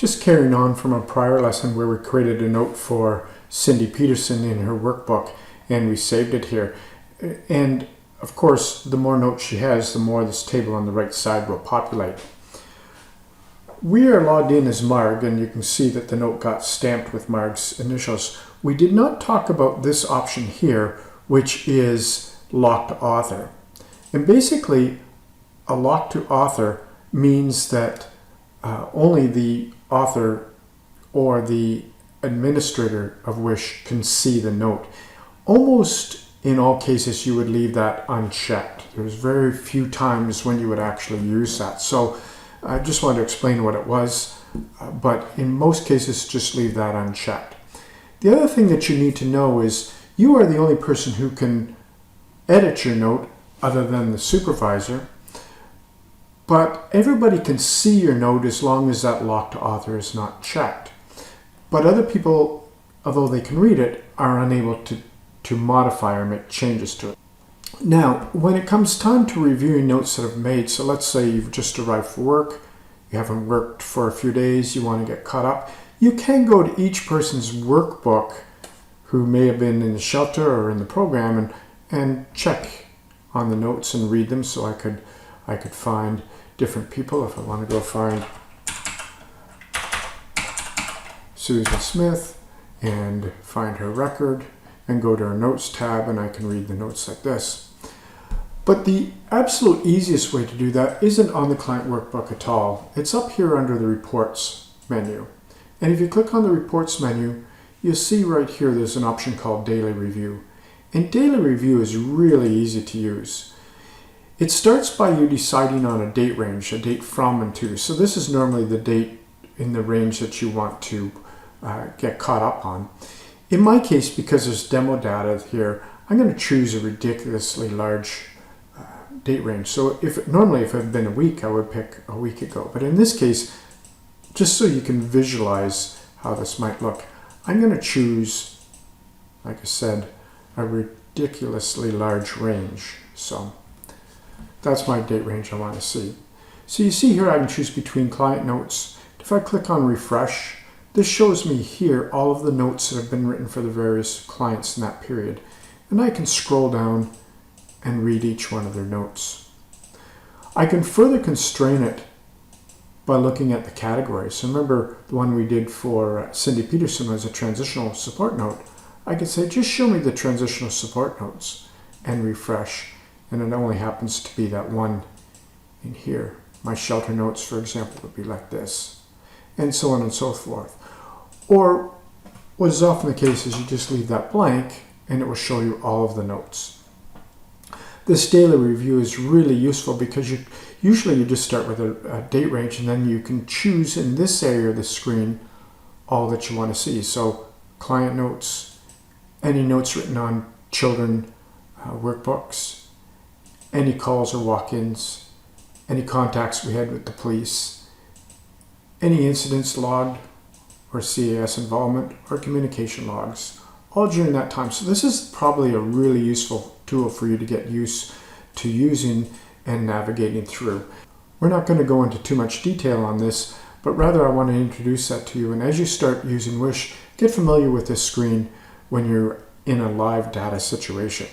just carrying on from a prior lesson where we created a note for Cindy Peterson in her workbook and we saved it here. And of course, the more notes she has, the more this table on the right side will populate. We are logged in as Marg, and you can see that the note got stamped with Marg's initials. We did not talk about this option here, which is lock to author. And basically, a lock to author means that only the author or the administrator of W.I.S.H can see the note. Almost in all cases, you would leave that unchecked. There's very few times when you would actually use that. So I just wanted to explain what it was, but in most cases, just leave that unchecked. The other thing that you need to know is you are the only person who can edit your note other than the supervisor, but everybody can see your note as long as that lock to author is not checked. But other people, although they can read it, are unable to modify or make changes to it. Now, when it comes time to reviewing notes that have made, so let's say you've just arrived for work, you haven't worked for a few days, you want to get caught up, you can go to each person's workbook who may have been in the shelter or in the program and check on the notes and read them. So I could find different people if I want to go find Susan Smith and find her record and go to her notes tab, and I can read the notes like this. But the absolute easiest way to do that isn't on the client workbook at all. It's up here under the reports menu. And if you click on the reports menu, you'll see right here there's an option called daily review. And daily review is really easy to use. It starts by you deciding on a date range, a date from and to. So this is normally the date in the range that you want to get caught up on. In my case, because there's demo data here, I'm going to choose a ridiculously large date range. So normally if it had been a week, I would pick a week ago. But in this case, just so you can visualize how this might look, I'm going to choose, like I said, a ridiculously large range. So that's my date range I want to see. So you see here I can choose between client notes. If I click on refresh, this shows me here all of the notes that have been written for the various clients in that period. And I can scroll down and read each one of their notes. I can further constrain it by looking at the categories. So remember the one we did for Cindy Peterson was a transitional support note. I could say, just show me the transitional support notes and refresh. And it only happens to be that one in here. My shelter notes, for example, would be like this, and so on and so forth. Or what is often the case is you just leave that blank and it will show you all of the notes. This daily review is really useful because usually you just start with a date range and then you can choose in this area of the screen all that you want to see. So client notes, any notes written on children workbooks, any calls or walk-ins, any contacts we had with the police, any incidents logged or CAS involvement or communication logs, all during that time. So this is probably a really useful tool for you to get used to using and navigating through. We're not going to go into too much detail on this, but rather I want to introduce that to you. And as you start using W.I.S.H, get familiar with this screen when you're in a live data situation.